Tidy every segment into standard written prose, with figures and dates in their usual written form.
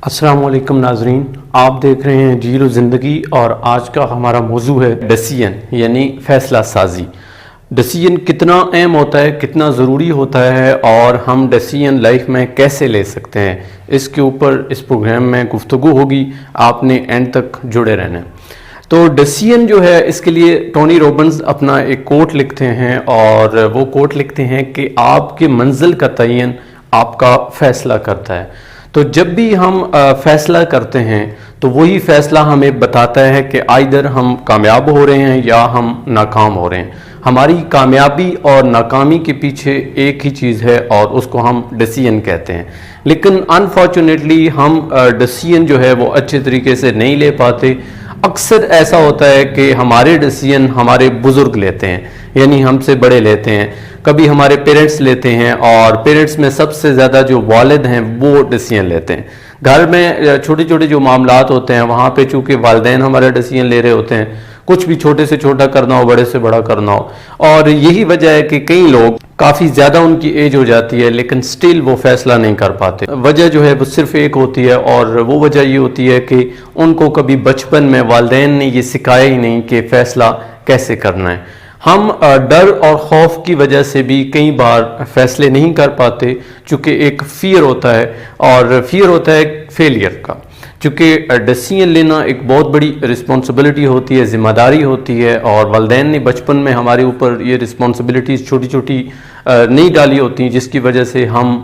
السلام علیکم ناظرین، آپ دیکھ رہے ہیں جیل زندگی اور آج کا ہمارا موضوع ہے ڈیسیژن یعنی فیصلہ سازی۔ ڈیسیژن کتنا اہم ہوتا ہے، کتنا ضروری ہوتا ہے اور ہم ڈیسیژن لائف میں کیسے لے سکتے ہیں، اس کے اوپر اس پروگرام میں گفتگو ہوگی، آپ نے اینڈ تک جڑے رہنا ہے۔ تو ڈیسیژن جو ہے، اس کے لیے ٹونی روبنز اپنا ایک کوٹ لکھتے ہیں اور وہ کوٹ لکھتے ہیں کہ آپ کے منزل کا تعین آپ کا فیصلہ کرتا ہے۔ تو جب بھی ہم فیصلہ کرتے ہیں تو وہی فیصلہ ہمیں بتاتا ہے کہ آئدر ہم کامیاب ہو رہے ہیں یا ہم ناکام ہو رہے ہیں۔ ہماری کامیابی اور ناکامی کے پیچھے ایک ہی چیز ہے اور اس کو ہم ڈیسیژن کہتے ہیں، لیکن انفارچونیٹلی ہم ڈیسیژن جو ہے وہ اچھے طریقے سے نہیں لے پاتے۔ اکثر ایسا ہوتا ہے کہ ہمارے ڈیسیژن ہمارے بزرگ لیتے ہیں، یعنی ہم سے بڑے لیتے ہیں، کبھی ہمارے پیرنٹس لیتے ہیں، اور پیرنٹس میں سب سے زیادہ جو والد ہیں وہ ڈیسیژن لیتے ہیں۔ گھر میں چھوٹے چھوٹے جو معاملات ہوتے ہیں وہاں پہ چونکہ والدین ہمارا ڈیسیژن لے رہے ہوتے ہیں، کچھ بھی چھوٹے سے چھوٹا کرنا ہو، بڑے سے بڑا کرنا ہو، اور یہی وجہ ہے کہ کئی لوگ کافی زیادہ ان کی ایج ہو جاتی ہے لیکن سٹل وہ فیصلہ نہیں کر پاتے۔ وجہ جو ہے وہ صرف ایک ہوتی ہے، اور وہ وجہ یہ ہوتی ہے کہ ان کو کبھی بچپن میں والدین نے یہ سکھایا ہی نہیں کہ فیصلہ کیسے کرنا ہے۔ ہم ڈر اور خوف کی وجہ سے بھی کئی بار فیصلے نہیں کر پاتے، چونکہ ایک فیئر ہوتا ہے، اور فیئر ہوتا ہے فیلئر کا۔ چونکہ ڈیسیژن لینا ایک بہت بڑی رسپانسبلٹی ہوتی ہے، ذمہ داری ہوتی ہے، اور والدین نے بچپن میں ہمارے اوپر یہ رسپانسبلٹیز چھوٹی چھوٹی نہیں ڈالی ہوتی ہیں، جس کی وجہ سے ہم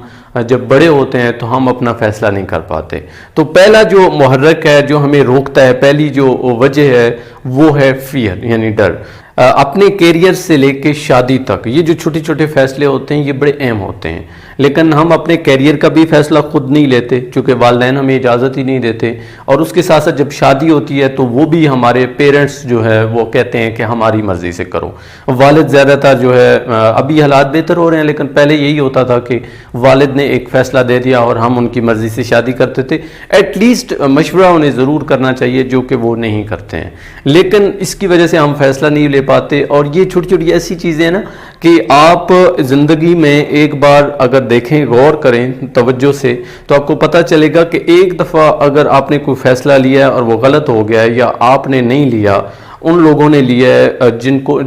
جب بڑے ہوتے ہیں تو ہم اپنا فیصلہ نہیں کر پاتے۔ تو پہلا جو محرک ہے جو ہمیں روکتا ہے، پہلی جو وجہ ہے وہ ہے فیئر یعنی ڈر۔ اپنے کیریئر سے لے کے شادی تک یہ جو چھوٹے چھوٹے فیصلے ہوتے ہیں یہ بڑے اہم ہوتے ہیں، لیکن ہم اپنے کیریئر کا بھی فیصلہ خود نہیں لیتے چونکہ والدین ہمیں اجازت ہی نہیں دیتے، اور اس کے ساتھ ساتھ جب شادی ہوتی ہے تو وہ بھی ہمارے پیرنٹس جو ہے وہ کہتے ہیں کہ ہماری مرضی سے کرو۔ والد زیادہ تر جو ہے، ابھی حالات بہتر ہو رہے ہیں لیکن پہلے یہی ہوتا تھا کہ والد نے ایک فیصلہ دے دیا اور ہم ان کی مرضی سے شادی کرتے تھے۔ ایٹ لیسٹ مشورہ انہیں ضرور کرنا چاہیے، جو کہ وہ نہیں کرتے ہیں، لیکن اس کی وجہ سے ہم فیصلہ نہیں لے پاتے۔ اور یہ چھوٹی چھوٹی ایسی چیزیں ہیں نا کہ آپ زندگی میں ایک بار اگر دیکھیں، غور کریں توجہ سے، تو آپ کو پتہ چلے گا کہ ایک دفعہ اگر آپ نے کوئی فیصلہ لیا ہے اور وہ غلط ہو گیا ہے، یا آپ نے نہیں لیا، ان لوگوں نے لیا ہے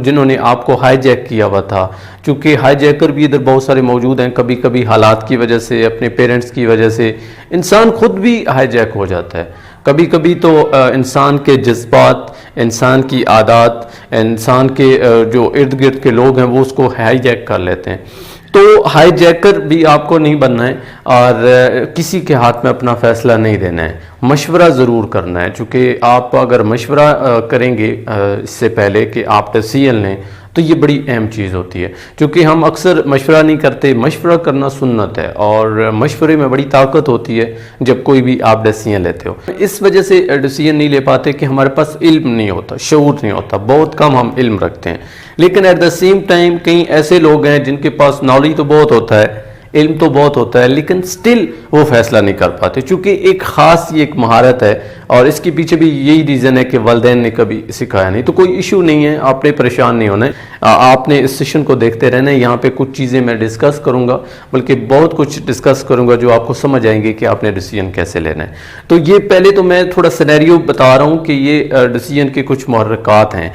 جنہوں نے آپ کو ہائی جیک کیا ہوا تھا، چونکہ ہائی جیکر بھی ادھر بہت سارے موجود ہیں۔ کبھی کبھی حالات کی وجہ سے، اپنے پیرنٹس کی وجہ سے انسان خود بھی ہائی جیک ہو جاتا ہے۔ کبھی کبھی تو انسان کے جذبات، انسان کی عادات، انسان کے جو ارد گرد کے لوگ ہیں وہ اس کو ہائی جیک کر لیتے ہیں۔ تو ہائی جیکر بھی آپ کو نہیں بننا ہے، اور کسی کے ہاتھ میں اپنا فیصلہ نہیں دینا ہے، مشورہ ضرور کرنا ہے۔ چونکہ آپ اگر مشورہ کریں گے اس سے پہلے کہ آپ ڈیسیژن لیں تو یہ بڑی اہم چیز ہوتی ہے، چونکہ ہم اکثر مشورہ نہیں کرتے۔ مشورہ کرنا سنت ہے، اور مشورے میں بڑی طاقت ہوتی ہے جب کوئی بھی آپ ڈیسیژن لیتے ہو۔ اس وجہ سے ڈیسیژن نہیں لے پاتے کہ ہمارے پاس علم نہیں ہوتا، شعور نہیں ہوتا، بہت کم ہم علم رکھتے ہیں۔ لیکن ایٹ دا سیم ٹائم کئی ایسے لوگ ہیں جن کے پاس نالج تو بہت ہوتا ہے، علم تو بہت ہوتا ہے، لیکن سٹل وہ فیصلہ نہیں کر پاتے، چونکہ ایک خاص یہ ایک مہارت ہے، اور اس کے پیچھے بھی یہی ریزن ہے کہ والدین نے کبھی سکھایا نہیں۔ تو کوئی ایشو نہیں ہے، آپ نے پریشان نہیں ہونا ہے، آپ نے اس سیشن کو دیکھتے رہنا ہے۔ یہاں پہ کچھ چیزیں میں ڈسکس کروں گا، بلکہ بہت کچھ ڈسکس کروں گا جو آپ کو سمجھ آئیں گے کہ آپ نے ڈیسیژن کیسے لینا ہے۔ تو یہ پہلے تو میں تھوڑا سینیریو بتا رہا ہوں کہ یہ ڈیسیژن کے کچھ محرکات ہیں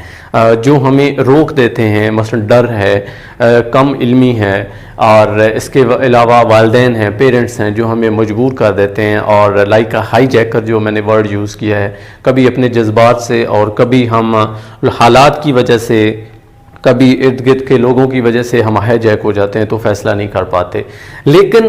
جو ہمیں روک دیتے ہیں، مثلا ڈر ہے، کم علمی ہے، اور اس کے علاوہ والدین ہیں، پیرنٹس ہیں جو ہمیں مجبور کر دیتے ہیں، اور لائک ہائی جیکر جو میں نے ورڈ یوز کیا ہے، کبھی اپنے جذبات سے، اور کبھی ہم حالات کی وجہ سے، کبھی ارد گرد کے لوگوں کی وجہ سے ہم ہائی جیک ہو جاتے ہیں تو فیصلہ نہیں کر پاتے۔ لیکن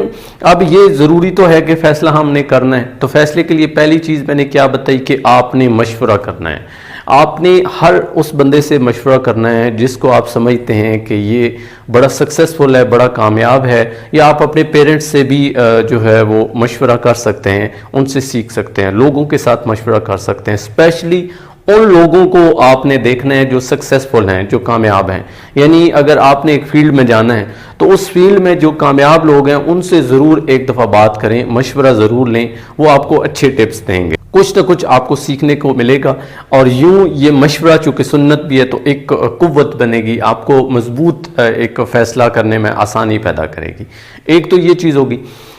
اب یہ ضروری تو ہے کہ فیصلہ ہم نے کرنا ہے، تو فیصلے کے لیے پہلی چیز میں نے کیا بتائی کہ آپ نے مشورہ کرنا ہے۔ آپ نے ہر اس بندے سے مشورہ کرنا ہے جس کو آپ سمجھتے ہیں کہ یہ بڑا سکسیسفل ہے، بڑا کامیاب ہے، یا آپ اپنے پیرنٹس سے بھی جو ہے وہ مشورہ کر سکتے ہیں، ان سے سیکھ سکتے ہیں، لوگوں کے ساتھ مشورہ کر سکتے ہیں، اسپیشلی ان لوگوں کو آپ نے دیکھنا ہے جو سکسیسفل ہیں، جو کامیاب ہیں۔ یعنی اگر آپ نے ایک فیلڈ میں جانا ہے تو اس فیلڈ میں جو کامیاب لوگ ہیں ان سے ضرور ایک دفعہ بات کریں، مشورہ ضرور لیں، وہ آپ کو اچھے ٹپس دیں گے، کچھ نہ کچھ آپ کو سیکھنے کو ملے گا۔ اور یوں یہ مشورہ چونکہ سنت بھی ہے تو ایک قوت بنے گی، آپ کو مضبوط ایک فیصلہ کرنے میں آسانی پیدا کرے گی۔ ایک تو یہ چیز ہوگی۔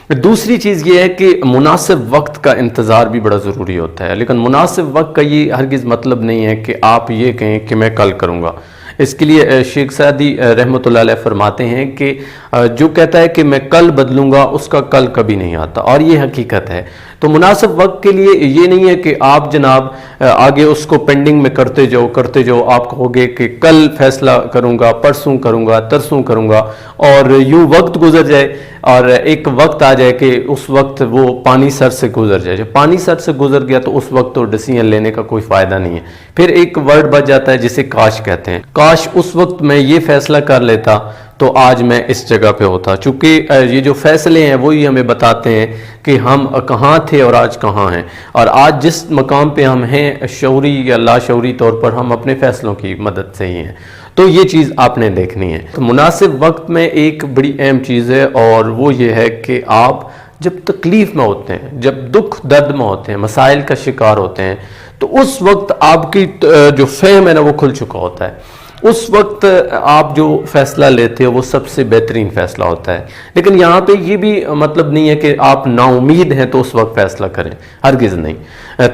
دوسری چیز یہ ہے کہ مناسب وقت کا انتظار بھی بڑا ضروری ہوتا ہے، لیکن مناسب وقت کا یہ ہرگز مطلب نہیں ہے کہ آپ یہ کہیں کہ میں کل کروں گا۔ اس کے لیے شیخ سعدی رحمۃ اللہ علیہ فرماتے ہیں کہ جو کہتا ہے کہ میں کل بدلوں گا اس کا کل کبھی نہیں آتا، اور یہ حقیقت ہے۔ تو مناسب وقت کے لیے یہ نہیں ہے کہ آپ جناب آگے اس کو پینڈنگ میں کرتے جاؤ، آپ کہو گے کہ کل فیصلہ کروں گا، پرسوں کروں گا، ترسوں کروں گا، اور یوں وقت گزر جائے اور ایک وقت آ جائے کہ اس وقت وہ پانی سر سے گزر جائے۔ جب پانی سر سے گزر گیا تو اس وقت تو ڈیسیژن لینے کا کوئی فائدہ نہیں ہے۔ پھر ایک ورڈ بچ جاتا ہے جسے کاش کہتے ہیں، کاش اس وقت میں یہ فیصلہ کر لیتا تو آج میں اس جگہ پہ ہوتا۔ چونکہ یہ جو فیصلے ہیں وہی ہمیں بتاتے ہیں کہ ہم کہاں تھے اور آج کہاں ہیں، اور آج جس مقام پہ ہم ہیں شعوری یا لاشعوری طور پر ہم اپنے فیصلوں کی مدد سے ہی ہیں۔ تو یہ چیز آپ نے دیکھنی ہے۔ تو مناسب وقت میں ایک بڑی اہم چیز ہے، اور وہ یہ ہے کہ آپ جب تکلیف میں ہوتے ہیں، جب دکھ درد میں ہوتے ہیں، مسائل کا شکار ہوتے ہیں، تو اس وقت آپ کی جو فہم ہے نا وہ کھل چکا ہوتا ہے۔ اس وقت آپ جو فیصلہ لیتے ہو وہ سب سے بہترین فیصلہ ہوتا ہے۔ لیکن یہاں پہ یہ بھی مطلب نہیں ہے کہ آپ نا امید ہیں تو اس وقت فیصلہ کریں، ہرگز نہیں۔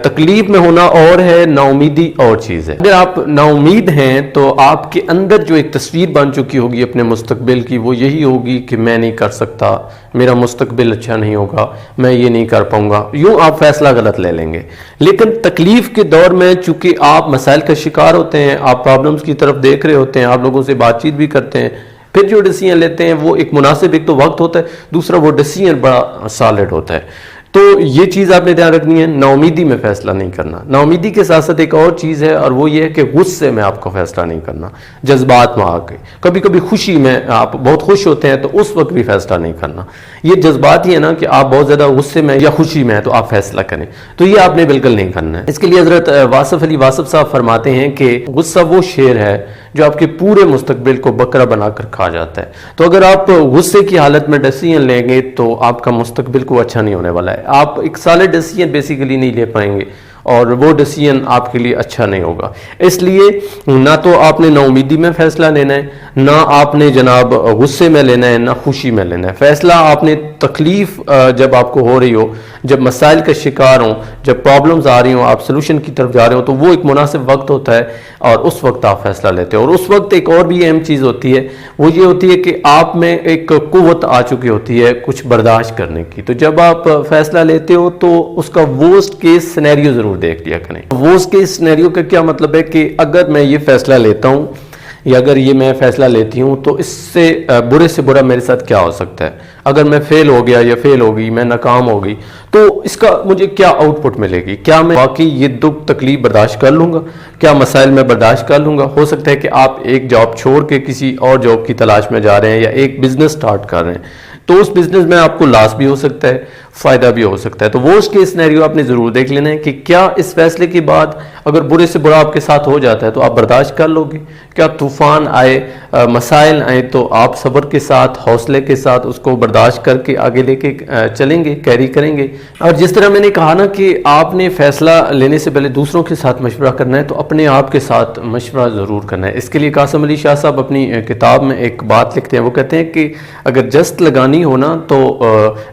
تکلیف میں ہونا اور ہے، نا امیدی اور چیز ہے۔ اگر آپ نا امید ہیں تو آپ کے اندر جو ایک تصویر بن چکی ہوگی اپنے مستقبل کی وہ یہی ہوگی کہ میں نہیں کر سکتا، میرا مستقبل اچھا نہیں ہوگا، میں یہ نہیں کر پاؤں گا، یوں آپ فیصلہ غلط لے لیں گے۔ لیکن تکلیف کے دور میں چونکہ آپ مسائل کا شکار ہوتے ہیں، آپ پرابلمز کی طرف دیکھ رہے ہوتے ہیں، آپ لوگوں سے بات چیت بھی کرتے ہیں، پھر جو ڈیسیژن لیتے ہیں وہ ایک مناسب، ایک تو وقت ہوتا ہے، دوسرا وہ ڈیسیژن بڑا سالڈ ہوتا ہے۔ تو یہ چیز آپ نے دھیان رکھنی ہے، نا امیدی میں فیصلہ نہیں کرنا۔ نا امیدی کے ساتھ ساتھ ایک اور چیز ہے، اور وہ یہ ہے کہ غصے میں آپ کو فیصلہ نہیں کرنا، جذبات میں آ کے۔ کبھی کبھی خوشی میں آپ بہت خوش ہوتے ہیں تو اس وقت بھی فیصلہ نہیں کرنا۔ یہ جذبات ہی ہے نا کہ آپ بہت زیادہ غصے میں یا خوشی میں ہیں تو آپ فیصلہ کریں، تو یہ آپ نے بالکل نہیں کرنا ہے۔ اس کے لیے حضرت واصف علی واصف صاحب فرماتے ہیں کہ غصہ وہ شیر ہے جو آپ کے پورے مستقبل کو بکرا بنا کر کھا جاتا ہے۔ تو اگر آپ غصے کی حالت میں ڈیسیژن لیں گے تو آپ کا مستقبل کو اچھا نہیں ہونے والا ہے۔ آپ ایک سالڈ ڈیسیژن بیسیکلی نہیں لے پائیں گے، اور وہ ڈیسیژن آپ کے لیے اچھا نہیں ہوگا۔ اس لیے نہ تو آپ نے نا امیدی میں فیصلہ لینا ہے، نہ آپ نے جناب غصے میں لینا ہے، نہ خوشی میں لینا ہے۔ فیصلہ آپ نے تکلیف جب آپ کو ہو رہی ہو، جب مسائل کا شکار ہوں، جب پرابلمز آ رہی ہوں، آپ سلوشن کی طرف جا رہے ہو، تو وہ ایک مناسب وقت ہوتا ہے، اور اس وقت آپ فیصلہ لیتے ہو۔ اور اس وقت ایک اور بھی اہم چیز ہوتی ہے، وہ یہ ہوتی ہے کہ آپ میں ایک قوت آ چکی ہوتی ہے کچھ برداشت کرنے کی۔ تو جب آپ فیصلہ لیتے ہو تو اس کا ورسٹ کیس سینیریو ضرور دیکھ لیا کریں۔ ورسٹ کیس سینیریو کا کیا مطلب ہے کہ اگر میں یہ فیصلہ لیتا ہوں یا اگر یہ میں فیصلہ لیتی ہوں تو اس سے برے سے برا میرے ساتھ کیا ہو سکتا ہے۔ اگر میں فیل ہو گیا یا فیل ہو گئی، میں ناکام ہو گئی، تو اس کا مجھے کیا آؤٹ پٹ ملے گی؟ کیا میں واقعی یہ دکھ تکلیف برداشت کر لوں گا؟ کیا مسائل میں برداشت کر لوں گا؟ ہو سکتا ہے کہ آپ ایک جاب چھوڑ کے کسی اور جاب کی تلاش میں جا رہے ہیں، یا ایک بزنس سٹارٹ کر رہے ہیں، تو اس بزنس میں آپ کو لاس بھی ہو سکتا ہے، فائدہ بھی ہو سکتا ہے۔ تو ورسٹ کیس سینیریو آپ نے ضرور دیکھ لینا ہے کہ کیا اس فیصلے کے بعد اگر برے سے برا آپ کے ساتھ ہو جاتا ہے تو آپ برداشت کر لو گے؟ کیا طوفان آئے، مسائل آئے تو آپ صبر کے ساتھ، حوصلے کے ساتھ اس کو برداشت کر کے آگے لے کے چلیں گے، کیری کریں گے؟ اور جس طرح میں نے کہا نا کہ آپ نے فیصلہ لینے سے پہلے دوسروں کے ساتھ مشورہ کرنا ہے، تو اپنے آپ کے ساتھ مشورہ ضرور کرنا ہے۔ اس کے لیے قاسم علی شاہ صاحب اپنی کتاب میں ایک بات لکھتے ہیں، وہ کہتے ہیں کہ اگر جست لگانی ہو نا تو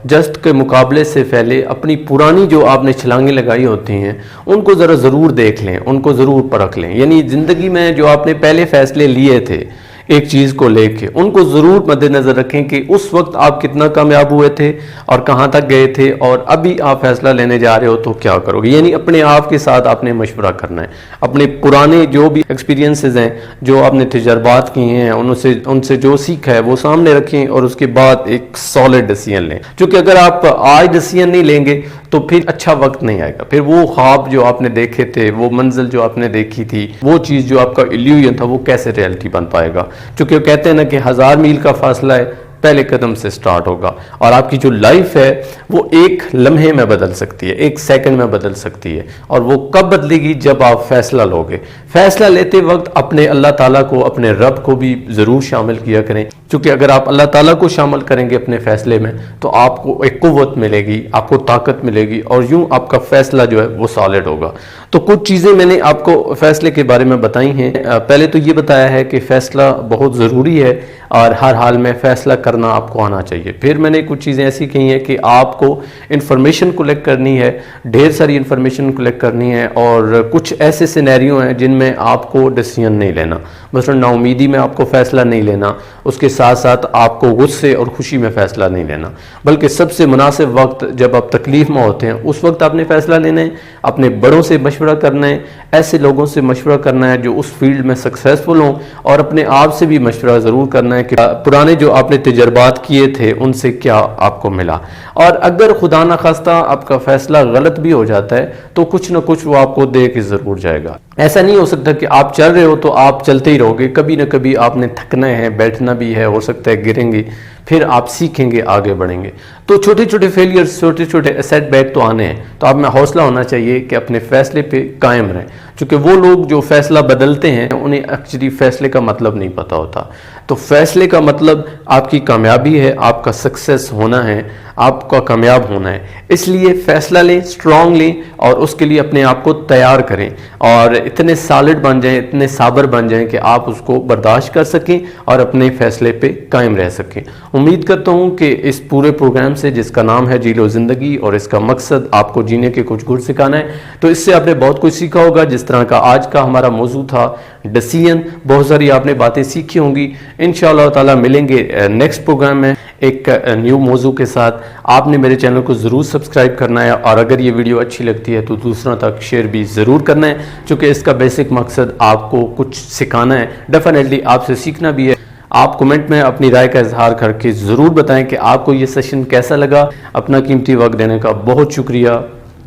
جست کے مقابلے سے پہلے اپنی پرانی جو آپ نے چھلانگیں لگائی ہوتی ہیں ان کو ذرا ضرور دیکھ لیں، ان کو ضرور پرکھ لیں۔ یعنی زندگی میں جو آپ نے پہلے فیصلے لیے تھے ایک چیز کو لے کے، ان کو ضرور مد نظر رکھیں کہ اس وقت آپ کتنا کامیاب ہوئے تھے اور کہاں تک گئے تھے، اور ابھی آپ فیصلہ لینے جا رہے ہو تو کیا کرو گے۔ یعنی اپنے آپ کے ساتھ آپ نے مشورہ کرنا ہے، اپنے پرانے جو بھی ایکسپیرینسز ہیں، جو آپ نے تجربات کیے ہیں، ان سے جو سیکھا ہے وہ سامنے رکھیں، اور اس کے بعد ایک سالڈ ڈیسیژن لیں۔ چونکہ اگر آپ آج ڈیسیژن نہیں لیں گے تو پھر اچھا وقت نہیں آئے گا، پھر وہ خواب جو آپ نے دیکھے تھے، وہ منزل جو آپ نے دیکھی تھی، وہ چیز جو آپ کا ایلیوژن تھا، وہ کیسے ریئلٹی بن پائے گا؟ چونکہ وہ کہتے ہیں نا کہ 1000 میل کا فاصلہ ہے، پہلے قدم سے سٹارٹ ہوگا، اور آپ کی جو لائف ہے وہ ایک لمحے میں بدل سکتی ہے، ایک سیکنڈ میں بدل سکتی ہے، اور وہ کب بدلے گی؟ جب آپ فیصلہ لو گے۔ فیصلہ لیتے وقت اپنے اللہ تعالیٰ کو، اپنے رب کو بھی ضرور شامل کیا کریں، چونکہ اگر آپ اللہ تعالیٰ کو شامل کریں گے اپنے فیصلے میں تو آپ کو ایک قوت ملے گی، آپ کو طاقت ملے گی، اور یوں آپ کا فیصلہ جو ہے وہ سالڈ ہوگا۔ تو کچھ چیزیں میں نے آپ کو فیصلے کے بارے میں بتائی ہیں. پہلے تو یہ بتایا ہے کہ فیصلہ بہت ضروری ہے اور ہر حال میں فیصلہ کرنا آپ کو آنا چاہیے. پھر میں نے کچھ چیزیں ایسی کہی ہیں کہ آپ کو انفارمیشن کلیکٹ کرنی ہے, ڈھیر ساری انفارمیشن کلیکٹ کرنی ہے, اور کچھ ایسے سینیریو ہیں جن میں آپ کو ڈیسیژن نہیں لینا. مثلا نا امیدی میں آپ کو فیصلہ نہیں لینا, اس کے ساتھ ساتھ آپ کو غصے اور خوشی میں فیصلہ نہیں لینا, بلکہ سب سے مناسب وقت جب آپ تکلیف میں ہوتے ہیں اس وقت آپ نے فیصلہ لینا ہے. اپنے بڑوں سے مشورہ کرنا ہے, ایسے لوگوں سے مشورہ کرنا ہے جو اس فیلڈ میں سکسیسفل ہوں, اور اپنے آپ سے بھی مشورہ ضرور کرنا ہے کہ پرانے جو آپ نے تجربات کیے تھے ان سے کیا آپ کو ملا. اور اگر خدا نخواستہ آپ کا فیصلہ غلط بھی ہو جاتا ہے تو کچھ نہ کچھ وہ آپ کو دے کے ضرور جائے گا. ایسا نہیں ہو سکتا کہ آپ چل رہے ہو تو آپ چلتے ہی رہو گے, کبھی نہ کبھی آپ نے تھکنا ہے, بیٹھنا بھی ہے, ہو سکتا ہے گریں گے, پھر آپ سیکھیں گے, آگے بڑھیں گے. تو چھوٹے چھوٹے فیلیئرز, چھوٹے چھوٹے سیٹ بیک تو آنے ہیں, تو آپ میں حوصلہ ہونا چاہیے کہ اپنے فیصلے پہ قائم رہیں. چونکہ وہ لوگ جو فیصلہ بدلتے ہیں انہیں ایکچولی فیصلے کا مطلب نہیں پتہ ہوتا. تو فیصلے کا مطلب آپ کی کامیابی ہے, آپ کا سکسیس ہونا ہے, آپ کا کامیاب ہونا ہے. اس لیے فیصلہ لیں, اسٹرانگ لیں, اور اس کے لیے اپنے آپ کو تیار کریں, اور اتنے سالڈ بن جائیں, اتنے صابر بن جائیں کہ آپ اس کو برداشت کر سکیں اور اپنے فیصلے پہ قائم رہ سکیں. امید کرتا ہوں کہ اس پورے پروگرام سے, جس کا نام ہے جی لو زندگی, اور اس کا مقصد آپ کو جینے کے کچھ گر سکھانا ہے, تو اس سے آپ نے بہت کچھ سیکھا ہوگا. جس طرح کا آج کا ہمارا موضوع تھا ڈیسیژن, بہت ساری آپ نے باتیں سیکھی ہوں گی. انشاءاللہ تعالی ملیں گے نیکسٹ پروگرام میں ایک نیو موضوع کے ساتھ. آپ نے میرے چینل کو ضرور سبسکرائب کرنا ہے, اور اگر یہ ویڈیو اچھی لگتی ہے تو دوسروں تک شیئر بھی ضرور کرنا ہے, چونکہ اس کا بیسک مقصد آپ کو کچھ سکھانا ہے. ڈیفینیٹلی آپ سے سیکھنا بھی ہے. آپ کمنٹ میں اپنی رائے کا اظہار کر کے ضرور بتائیں کہ آپ کو یہ سیشن کیسا لگا. اپنا قیمتی وقت دینے کا بہت شکریہ.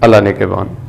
اللہ نگہبان.